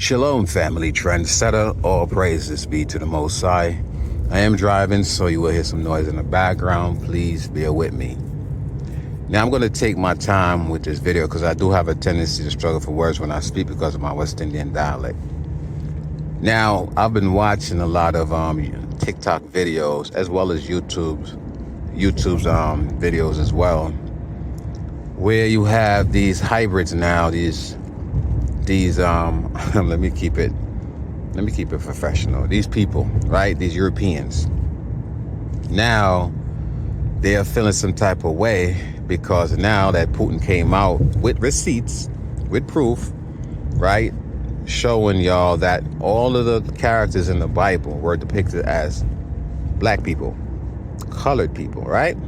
Shalom, family trendsetter. All praises be to the Most High. I am driving, so you will hear some noise in the background. Please bear with me. Now, I'm going to take my time with this video because I do have a tendency to struggle for words when I speak because of my West Indian dialect. Now, I've been watching a lot of TikTok videos as well as YouTube's videos as well, where you have these hybrids now, these let me keep it professional. These people, right? These Europeans. Now they are feeling some type of way because now that Putin came out with receipts, with proof, right? Showing y'all that all of the characters in the Bible were depicted as black people, colored people, right?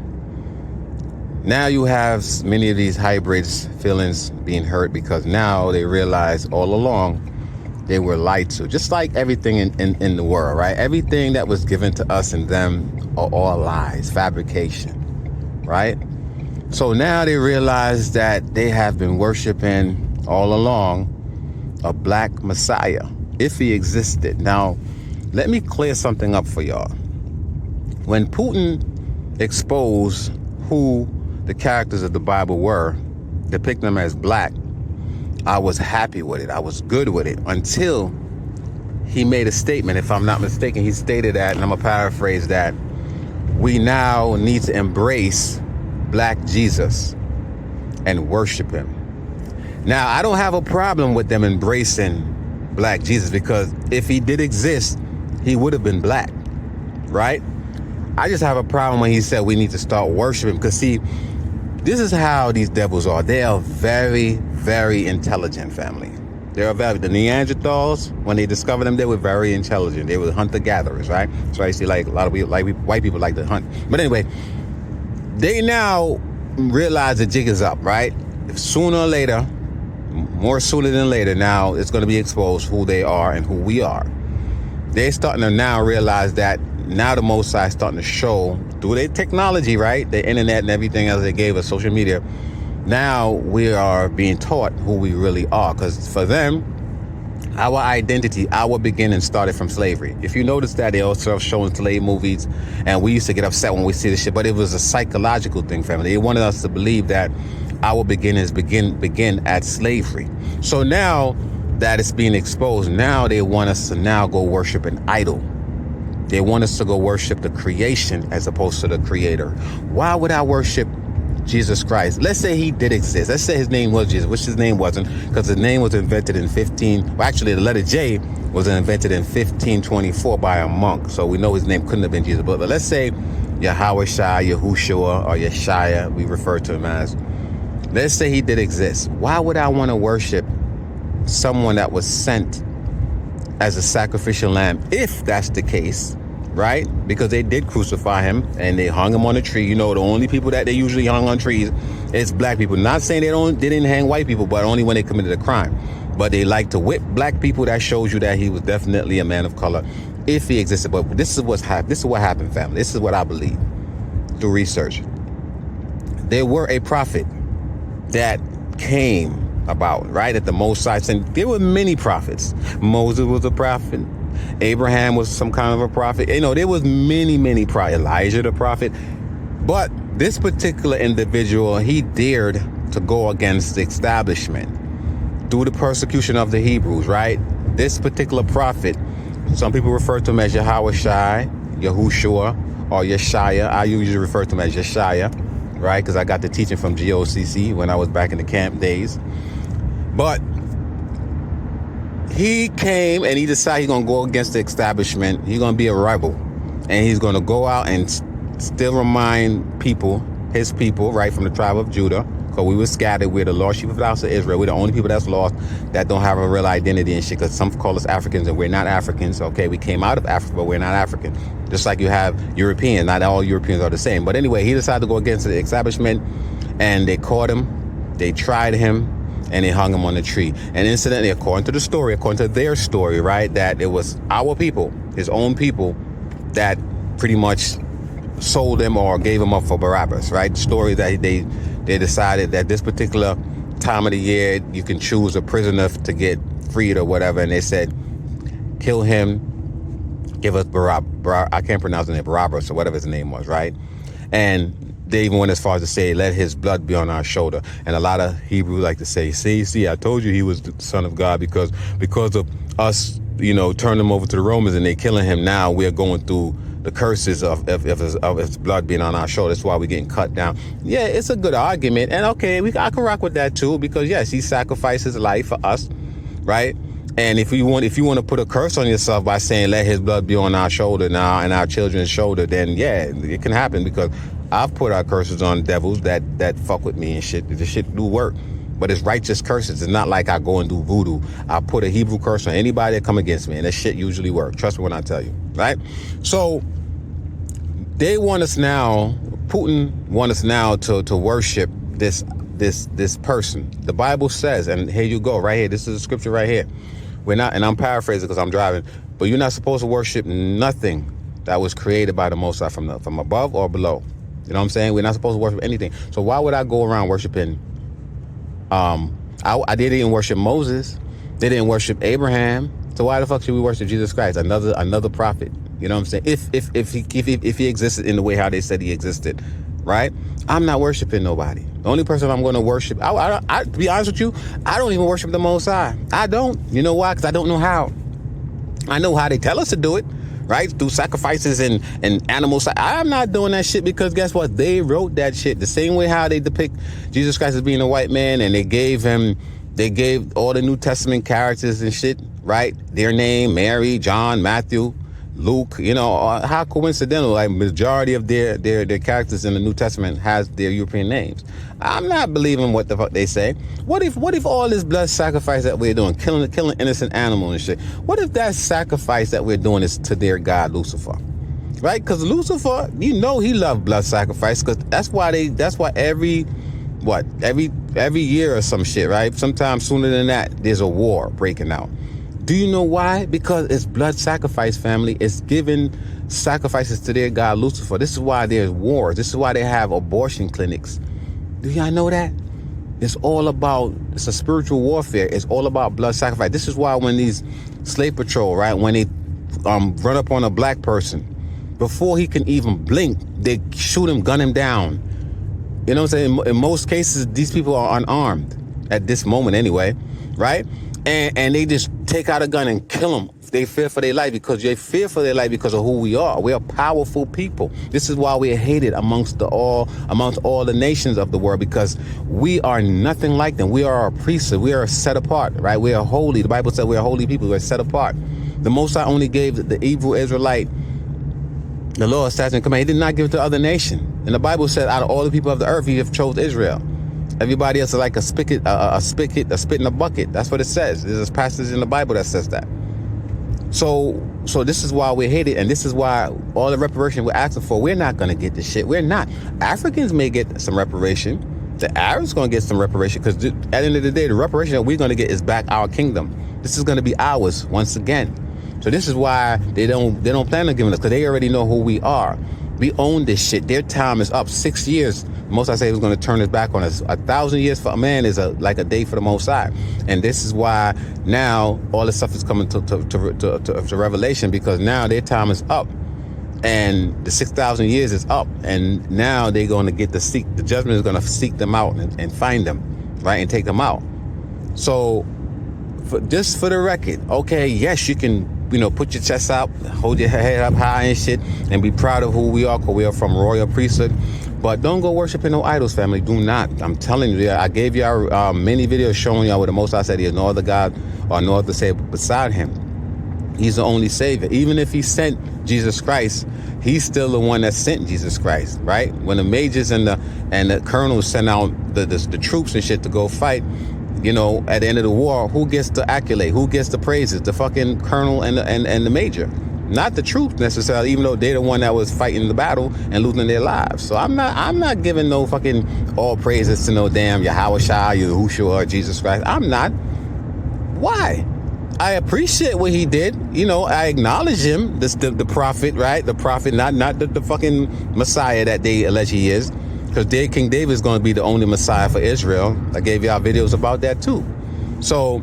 Now you have many of these hybrids' feelings being hurt because now they realize all along they were lied to. Just like everything in the world, right? Everything that was given to us and them are all lies, fabrication, right? So now they realize that they have been worshiping all along a black Messiah, if he existed. Now, let me clear something up for y'all. When Putin exposed who the characters of the Bible were, depict them as black, I was happy with it. I was good with it until he made a statement. If I'm not mistaken, he stated that, and I'm gonna paraphrase that, we now need to embrace black Jesus and worship him. Now, I don't have a problem with them embracing black Jesus because if he did exist, he would have been black, right? I just have a problem when he said we need to start worshiping because, see, this is how these devils are. They are very, very intelligent, family. The Neanderthals, when they discovered them, they were very intelligent. They were hunter-gatherers, right? So I see like a lot of people, like white people like to hunt. But anyway, they now realize the jig is up, right? Sooner or later, more sooner than later, now it's going to be exposed who they are and who we are. They're starting to now realize that now the Most High is starting to show through their technology, right? The internet and everything else they gave us, social media. Now we are being taught who we really are. Because for them, our identity, our beginning started from slavery. If you notice that, they also showing slave movies, and we used to get upset when we see this shit, but it was a psychological thing, family. They wanted us to believe that our beginnings begin at slavery. So now that it's being exposed, now they want us to now go worship an idol. They want us to go worship the creation as opposed to the creator. Why would I worship Jesus Christ? Let's say he did exist. Let's say his name was Jesus, which his name wasn't, because his name was invented in the letter J was invented in 1524 by a monk. So we know his name couldn't have been Jesus. But let's say Yahweh Shai, Yahushua, or Yeshaya, we refer to him as. Let's say he did exist. Why would I want to worship someone that was sent as a sacrificial lamb, if that's the case, right? Because they did crucify him and they hung him on a tree. You know, the only people that they usually hung on trees is black people. Not saying they didn't hang white people, but only when they committed a crime. But they like to whip black people. That shows you that he was definitely a man of color, if he existed. But this is what happened, family. This is what I believe through research. There were a prophet that came about, right, at the Most High. And there were many prophets. Moses was a prophet. Abraham was some kind of a prophet. You know, there was many prophets. Elijah the prophet. But this particular individual, he dared to go against the establishment through the persecution of the Hebrews, right? This particular prophet, some people refer to him as Yahweh Shai, Yahushua, or Yeshaya. I usually refer to him as Yeshaya, right? Because I got the teaching from GOCC when I was back in the camp days. But he came and he decided he's going to go against the establishment. He's going to be a rebel. And he's going to go out and still remind people, his people, right, from the tribe of Judah, because we were scattered. We're the lost sheep of the house of Israel. We're the only people that's lost, that don't have a real identity and shit, because some call us Africans and we're not Africans. Okay, we came out of Africa, but we're not African. Just like you have Europeans. Not all Europeans are the same. But anyway, he decided to go against the establishment, and they caught him. They tried him. And they hung him on a tree. And incidentally, according to their story, right, that it was our people, his own people, that pretty much sold him or gave him up for Barabbas, right? The story that they decided that this particular time of the year, you can choose a prisoner to get freed or whatever, and they said, kill him, give us I can't pronounce the name, Barabbas or whatever his name was, right? And they even went as far as to say, let his blood be on our shoulder. And a lot of Hebrews like to say, see, I told you he was the son of God because of us, turning him over to the Romans and they killing him. Now we're going through the curses of his blood being on our shoulder. That's why we're getting cut down. Yeah, it's a good argument. And okay, I can rock with that too, because yes, he sacrificed his life for us, right? And if you want to put a curse on yourself by saying, let his blood be on our shoulder now and our children's shoulder, then yeah, it can happen, because I've put our curses on devils that fuck with me and shit. The shit do work. But it's righteous curses. It's not like I go and do voodoo. I put a Hebrew curse on anybody that come against me, and that shit usually works. Trust me when I tell you, right? So they want us now, Putin want us now to worship this person. The Bible says, and here you go, right here. This is the scripture right here. We're not, and I'm paraphrasing because I'm driving, but you're not supposed to worship nothing that was created by the Most High from above or below. You know what I'm saying? We're not supposed to worship anything. So why would I go around worshiping? They didn't even worship Moses. They didn't worship Abraham. So why the fuck should we worship Jesus Christ, another prophet? You know what I'm saying? If he existed in the way how they said he existed, right? I'm not worshiping nobody. The only person I'm going to worship, to be honest with you, I don't even worship the Most High. I don't. You know why? Because I don't know how. I know how they tell us to do it, right? Through sacrifices and animals. I'm not doing that shit, because guess what? They wrote that shit the same way how they depict Jesus Christ as being a white man, and they gave all the New Testament characters and shit, right? Their name, Mary, John, Matthew, Luke, how coincidental, like majority of their characters in the New Testament has their European names. I'm not believing what the fuck they say. What if all this blood sacrifice that we're doing, killing innocent animals and shit, what if that sacrifice that we're doing is to their god Lucifer? Right? Because Lucifer, he loved blood sacrifice, because that's why every year or some shit, right? Sometimes sooner than that, there's a war breaking out. Do you know why? Because it's blood sacrifice, family. It's giving sacrifices to their god Lucifer. This is why there's wars. This is why they have abortion clinics. Do y'all know that? It's a spiritual warfare. It's all about blood sacrifice. This is why when these slave patrol, right, when they run up on a black person, before he can even blink, they shoot him, gun him down. You know what I'm saying? In most cases, these people are unarmed at this moment anyway, right? And they just take out a gun and kill them. They fear for their life because of who we are. We are powerful people. This is why we are hated amongst all the nations of the world, because we are nothing like them. We are a priesthood. We are set apart, right? We are holy. The Bible said we are holy people. We are set apart. The Most High only gave the Hebrew Israelite the law, statutes, and command. He did not give it to other nation. And the Bible said, out of all the people of the earth, He have chose Israel. Everybody else is like a spit in a bucket. That's what it says. There's a passage in the Bible that says that. So this is why we're hated, and this is why all the reparation we're asking for, we're not going to get this shit. We're not. Africans may get some reparation. The Arabs going to get some reparation, because at the end of the day, the reparation that we're going to get is back our kingdom. This is going to be ours once again. So this is why they don't plan on giving us, because they already know who we are. We own this shit. Their time is up. 6 years. Most I say he was going to turn his back on us. 1,000 years for a man is like a day for the Most High. And this is why now all this stuff is coming to revelation, because now their time is up. And the 6,000 years is up. And now they're going to get the judgment is going to seek them out and find them, right? And take them out. So just for the record, okay, yes, you can, put your chest out, hold your head up high and shit, and be proud of who we are, because we are from royal priesthood. But don't go worshiping no idols, family. Do not. I'm telling you, I gave y'all many videos showing y'all where the Most High said He has no other God or no other Savior beside Him. He's the only Savior. Even if He sent Jesus Christ, He's still the one that sent Jesus Christ, right? When the majors and the colonels sent out the troops and shit to go fight, at the end of the war, who gets the accolade? Who gets the praises? The fucking colonel and the major. Not the troops necessarily, even though they're the one that was fighting the battle and losing their lives. So I'm not giving no fucking all praises to no damn Yahweh Shai, Yahushua, or Jesus Christ. I'm not. Why? I appreciate what he did. I acknowledge him, the prophet, right? The prophet, not the fucking Messiah that they allege he is. Because King David is going to be the only Messiah for Israel. I gave y'all videos about that too. So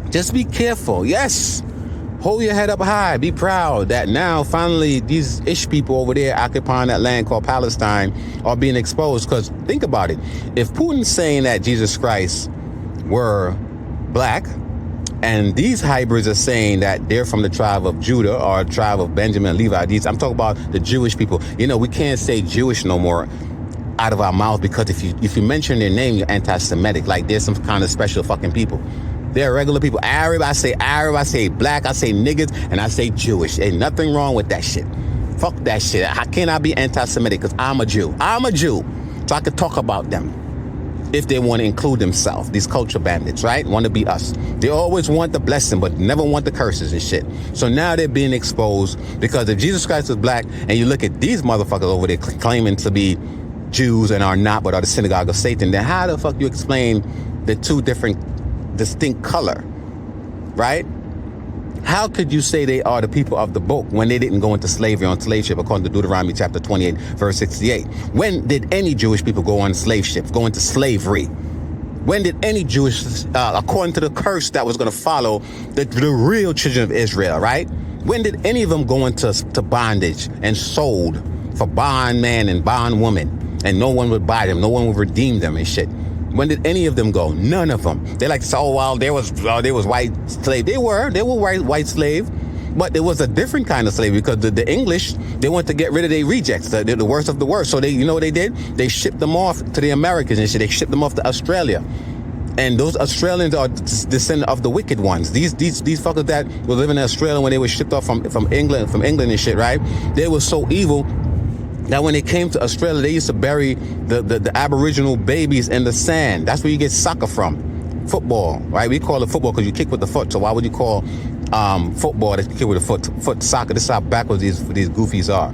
Just be careful. Yes. Hold your head up high. Be proud that now finally these Ish people over there occupying that land called Palestine are being exposed. Because think about it. If Putin's saying that Jesus Christ were black, and these hybrids are saying that they're from the tribe of Judah or tribe of Benjamin, Levi, I'm talking about the Jewish people. You know, we can't say Jewish no more out of our mouth, because if you mention their name, you're anti-Semitic. Like there's some kind of special fucking people. They're regular people. Arab, I say black, I say niggas, and I say Jewish. Ain't nothing wrong with that shit. Fuck that shit. How can I be anti-Semitic? Because I'm a Jew. I'm a Jew. So I could talk about them if they want to include themselves. These culture bandits, right? Want to be us. They always want the blessing, but never want the curses and shit. So now they're being exposed, because if Jesus Christ was black, and you look at these motherfuckers over there claiming to be Jews and are not, but are the synagogue of Satan, then how the fuck you explain the two different distinct color, right? How could you say they are the people of the book when they didn't go into slavery on slave ship, according to Deuteronomy chapter 28, verse 68? When did any Jewish people go on slave ships, go into slavery? When did any Jewish, according to the curse that was going to follow the real children of Israel, right? When did any of them go into bondage and sold for bondman and bondwoman, and no one would buy them, no one would redeem them and shit? When did any of them go? None of them. They like to say, oh, well, there was white slave. They were white slave, but there was a different kind of slave, because the English, they want to get rid of their rejects, the worst of the worst. So they, you know what they did? They shipped them off to the Americans and shit. They shipped them off to Australia. And those Australians are descendants of the wicked ones. These fuckers that were living in Australia when they were shipped off from England and shit, right? They were so evil that when they came to Australia, they used to bury the Aboriginal babies in the sand. That's where you get soccer from. Football, right? We call it football because you kick with the foot. So why would you call football that you kick with the foot soccer? This is how backwards these goofies are,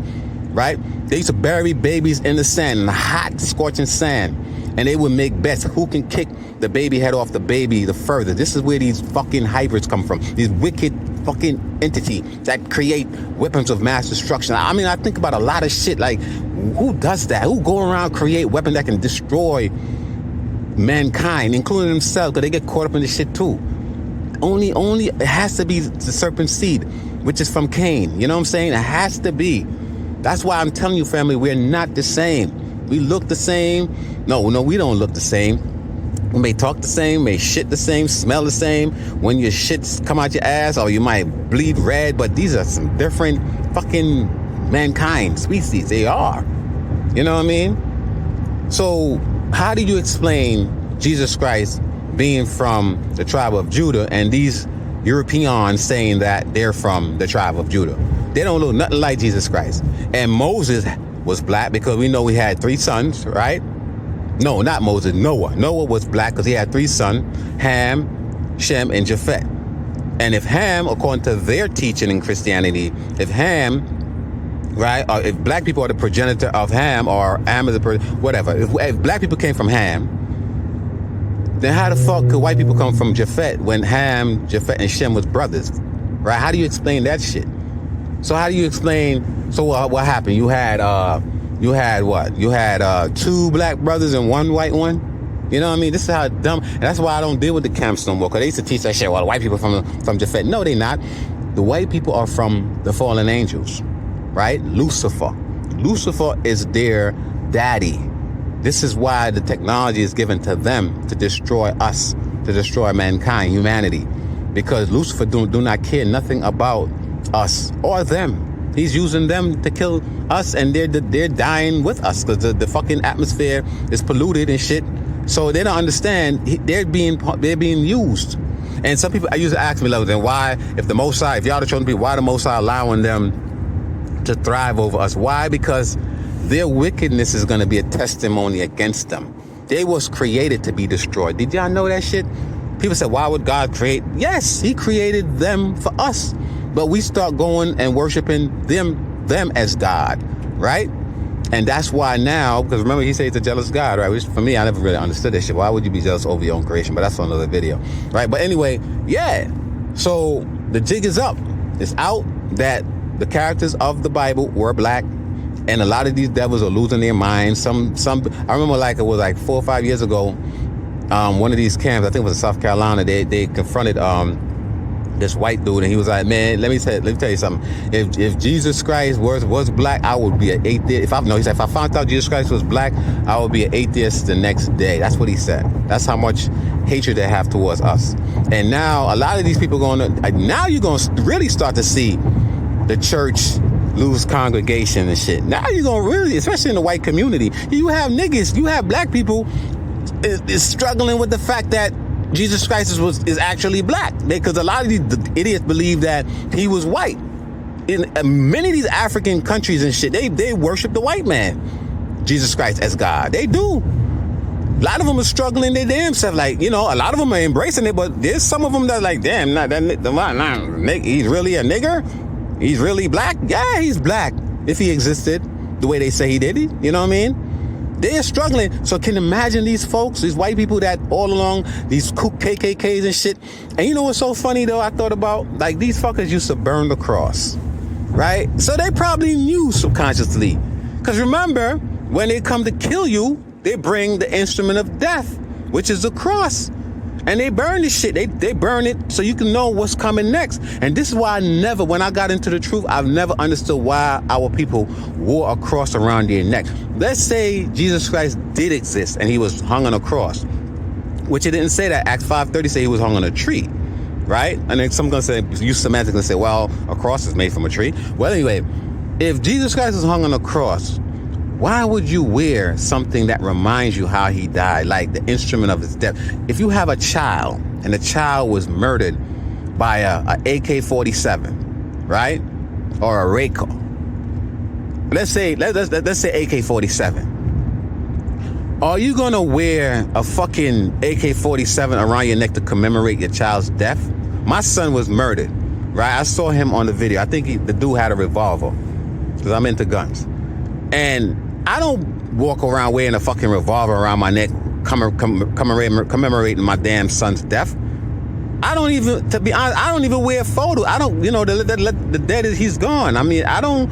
right? They used to bury babies in the sand, in the hot, scorching sand. And they would make bets who can kick the baby head off the baby the further. This is where these fucking hybrids come from. These wicked fucking entity that create weapons of mass destruction. I mean, I think about a lot of shit. Like, who does that? Who go around create weapons that can destroy mankind, including themselves? Because they get caught up in this shit too. Only it has to be the serpent seed, which is from Cain. You know what I'm saying? It has to be. That's why I'm telling you, family, we're not the same. We look the same. No, we don't look the same. We may talk the same, may shit the same, smell the same. When your shits come out your ass, or you might bleed red, but these are some different fucking mankind species. They are. You know what I mean? So how do you explain Jesus Christ being from the tribe of Judah and these Europeans saying that they're from the tribe of Judah? They don't look nothing like Jesus Christ. And Moses was black, because we know he had 3 sons, right? No, not Moses, Noah. Noah was black because he had 3 sons, Ham, Shem, and Japheth. And if Ham, according to their teaching in Christianity, if Ham, right, or if black people are the progenitor of Ham, or Ham is whatever, if black people came from Ham, then how the fuck could white people come from Japheth when Ham, Japheth, and Shem was brothers, right? How do you explain that shit? So how do you explain? So what happened? You had what? You had 2 black brothers and 1 white one. You know what I mean? This is how dumb. And that's why I don't deal with the camps no more. Because they used to teach that shit. Well, the white people from Japheth. No, they not. The white people are from the fallen angels, right? Lucifer. Lucifer is their daddy. This is why the technology is given to them to destroy us, to destroy mankind, humanity. Because Lucifer do not care nothing about us or them. He's using them to kill us, and they're dying with us because the fucking atmosphere is polluted and shit. So they don't understand they're being used. And some people I used to ask me, like, then why, if the Most High, if y'all the chosen people, why the Most High allowing them to thrive over us? Why? Because their wickedness is going to be a testimony against them. They was created to be destroyed. Did y'all know that shit? People said, why would God create? Yes, he created them for us. But we start going and worshiping them as God, right? And that's why now, because remember, he said he's a jealous God, right? Which for me, I never really understood that shit. Why would you be jealous over your own creation? But that's for another video, right? But anyway, yeah. So the jig is up. It's out that the characters of the Bible were black, and a lot of these devils are losing their minds. Some. I remember, like, it was like 4 or 5 years ago. one of these camps, I think it was in South Carolina, they confronted this white dude, and he was like, man, let me tell you something. If Jesus Christ was black, I would be an atheist. He said, if I found out Jesus Christ was black, I would be an atheist the next day. That's what he said. That's how much hatred they have towards us. And now a lot of these people now you're going to really start to see the church lose congregation and shit. Now you're going to really, especially in the white community, you have niggas, you have black people is struggling with the fact that Jesus Christ is actually black, because a lot of these idiots believe that he was white. In many of these African countries and shit, they worship the white man, Jesus Christ, as God. They do. A lot of them are struggling their damn self. Like, a lot of them are embracing it, but there's some of them that are like, damn, he's really a nigger? He's really black? Yeah, he's black. If he existed the way they say he did, you know what I mean? They're struggling. So can you imagine these folks, these white people that all along, these KKKs and shit. And you know what's so funny though, I thought about, like, these fuckers used to burn the cross, right? So they probably knew subconsciously. Because remember, when they come to kill you, they bring the instrument of death, which is the cross. And they burn this shit. They burn it so you can know what's coming next. And this is why when I got into the truth, I've never understood why our people wore a cross around their neck. Let's say Jesus Christ did exist and he was hung on a cross, which it didn't say that. Acts 5:30 say he was hung on a tree, right? And then some gonna say, use semantics and say, well, a cross is made from a tree. Well, anyway, if Jesus Christ is hung on a cross, why would you wear something that reminds you how he died, like the instrument of his death? If you have a child and the child was murdered by a AK-47, right? Or a Rayco. Let's say AK-47. Are you gonna wear a fucking AK-47 around your neck to commemorate your child's death? My son was murdered, right? I saw him on the video. I think the dude had a revolver, because I'm into guns. And I don't walk around wearing a fucking revolver around my neck commemorating my damn son's death. I don't even, to be honest, I don't even wear photos. I don't, the dead is, he's gone. I mean, I don't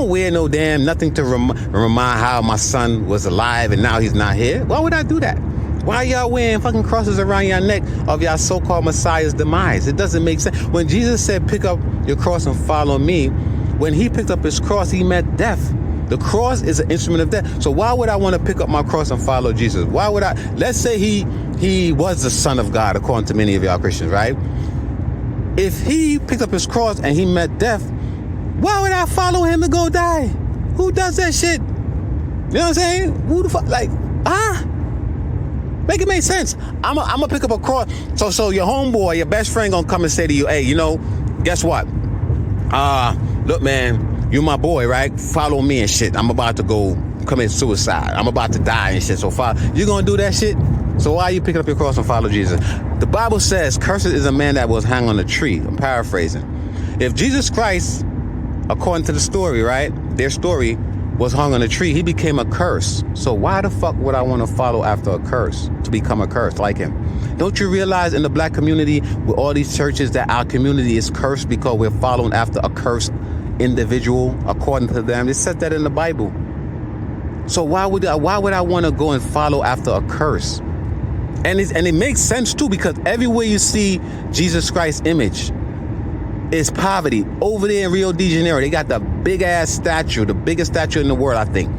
wear no damn nothing to remind how my son was alive and now he's not here. Why would I do that? Why y'all wearing fucking crosses around your neck of y'all so-called Messiah's demise? It doesn't make sense. When Jesus said, pick up your cross and follow me, when he picked up his cross, he meant death. The cross is an instrument of death. So why would I want to pick up my cross and follow Jesus? Why would I? Let's say he was the Son of God, according to many of y'all Christians, right? If he picked up his cross and he met death, why would I follow him to go die? Who does that shit? You know what I'm saying? Who the fuck? Like, make it make sense. I'm gonna pick up a cross. So your homeboy, your best friend, gonna come and say to you, hey, guess what? Look, man. You're my boy, right? Follow me and shit. I'm about to go commit suicide. I'm about to die and shit. So you gonna do that shit? So why are you picking up your cross and follow Jesus? The Bible says, cursed is a man that was hung on a tree. I'm paraphrasing. If Jesus Christ, according to the story, right? Their story was hung on a tree. He became a curse. So why the fuck would I want to follow after a curse, to become a curse like him? Don't you realize in the black community, with all these churches, that our community is cursed because we're following after a cursed individual, according to them? It says that in the Bible. So why would I want to go and follow after a curse? And it makes sense too, because everywhere you see Jesus Christ's image is poverty. Over there in Rio de Janeiro, they got the big ass statue, the biggest statue in the world, I think,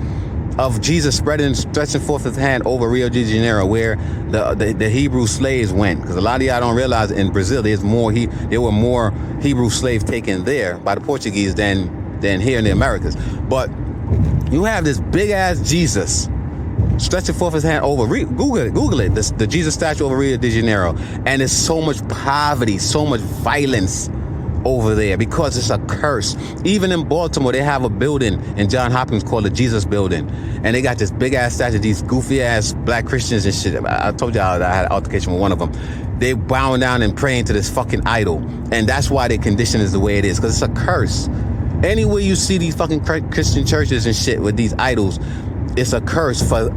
of Jesus stretching forth his hand over Rio de Janeiro, where the Hebrew slaves went. Because a lot of y'all don't realize in Brazil there were more Hebrew slaves taken there by the Portuguese than here in the Americas. But you have this big ass Jesus stretching forth his hand over. Google it. The Jesus statue over Rio de Janeiro, and there's so much poverty, so much violence over there because it's a curse. Even in Baltimore, they have a building in Johns Hopkins called the Jesus Building, and they got this big ass statue, these goofy ass black Christians and shit. I told y'all that I had an altercation with one of them. They bowing down and praying to this fucking idol, and that's why their condition is the way it is, because it's a curse. Anywhere you see these fucking Christian churches and shit with these idols, it's a curse for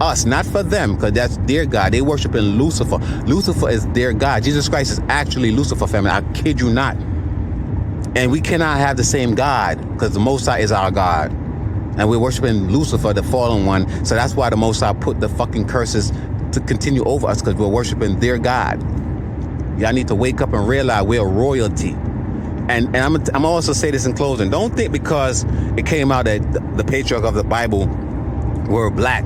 us, not for them, because that's their God. They worshiping Lucifer. Lucifer is their God. Jesus Christ is actually Lucifer, family. I kid you not. And we cannot have the same God, because the Most High is our God. And we're worshiping Lucifer, the fallen one. So that's why the Most High put the fucking curses to continue over us because we're worshiping their God. Y'all need to wake up and realize we're royalty. And I'm also say this in closing. Don't think because it came out that the patriarch of the Bible were black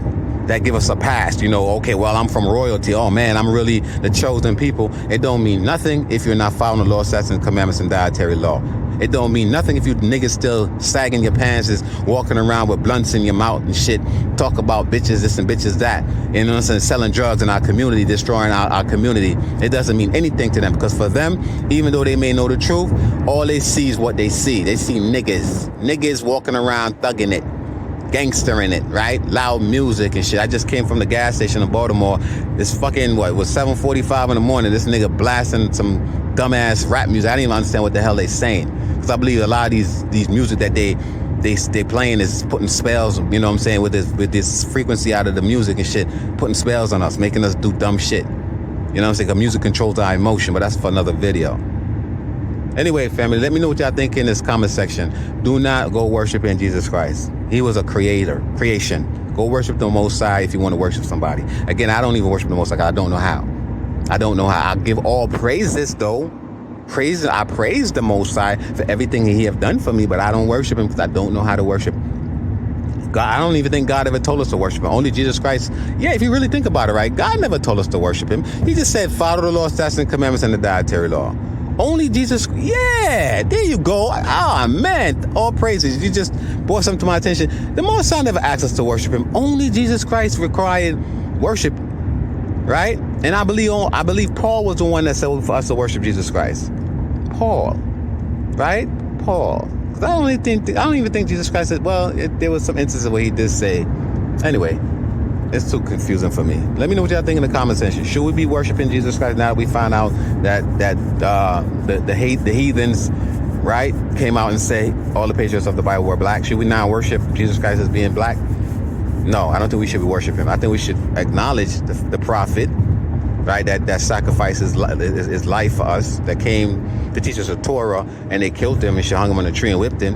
that give us a pass. Okay, well, I'm from royalty. Oh man, I'm really the chosen people. It don't mean nothing if you're not following the law, statutes, and commandments and dietary law. It don't mean nothing if you niggas still sagging your pants, is walking around with blunts in your mouth and shit, talk about bitches this and bitches that, you know what I'm saying, selling drugs in our community, destroying our community. It doesn't mean anything to them, because for them, even though they may know the truth, all they see is what they see. They see niggas walking around thugging it, gangster in it, right? Loud music and shit. I just came from the gas station in Baltimore. It's fucking, it was 7:45 in the morning. This nigga blasting some dumbass rap music. I didn't even understand what the hell they saying. Because I believe a lot of these music that they playing is putting spells, you know what I'm saying, with this frequency out of the music and shit, putting spells on us, making us do dumb shit. You know what I'm saying? Because music controls our emotion, but that's for another video. Anyway, family, let me know what y'all think in this comment section. Do not go worshiping Jesus Christ. He was a creation. Go worship the Most High if you want to worship somebody. Again, I don't even worship the Most High. I don't know how. I give all praises, though. I praise the Most High for everything He have done for me, but I don't worship Him because I don't know how to worship God. I don't even think God ever told us to worship Him. Only Jesus Christ. Yeah, if you really think about it, right? God never told us to worship Him. He just said, follow the law, statutes, and commandments, and the dietary law. Only Jesus. Yeah, there you go. Ah, man. All praises. You just brought something to my attention. The Most High never asked us to worship Him. Only Jesus Christ required worship, right? And I believe Paul was the one that said for us to worship Jesus Christ. Paul, right? Paul. I don't even think Jesus Christ said. Well, there was some instances where He did say. Anyway, it's too confusing for me. Let me know what y'all think in the comment section. Should we be worshiping Jesus Christ now that we find out that the heathens, right, came out and say all the patriarchs of the Bible were black? Should we now worship Jesus Christ as being black? No, I don't think we should be worshiping Him. I think we should acknowledge the prophet, right, that sacrifices his life for us, that came to teach us the Torah, and they killed Him and hung Him on a tree and whipped Him.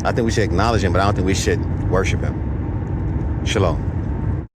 I think we should acknowledge Him, but I don't think we should worship Him. Shalom.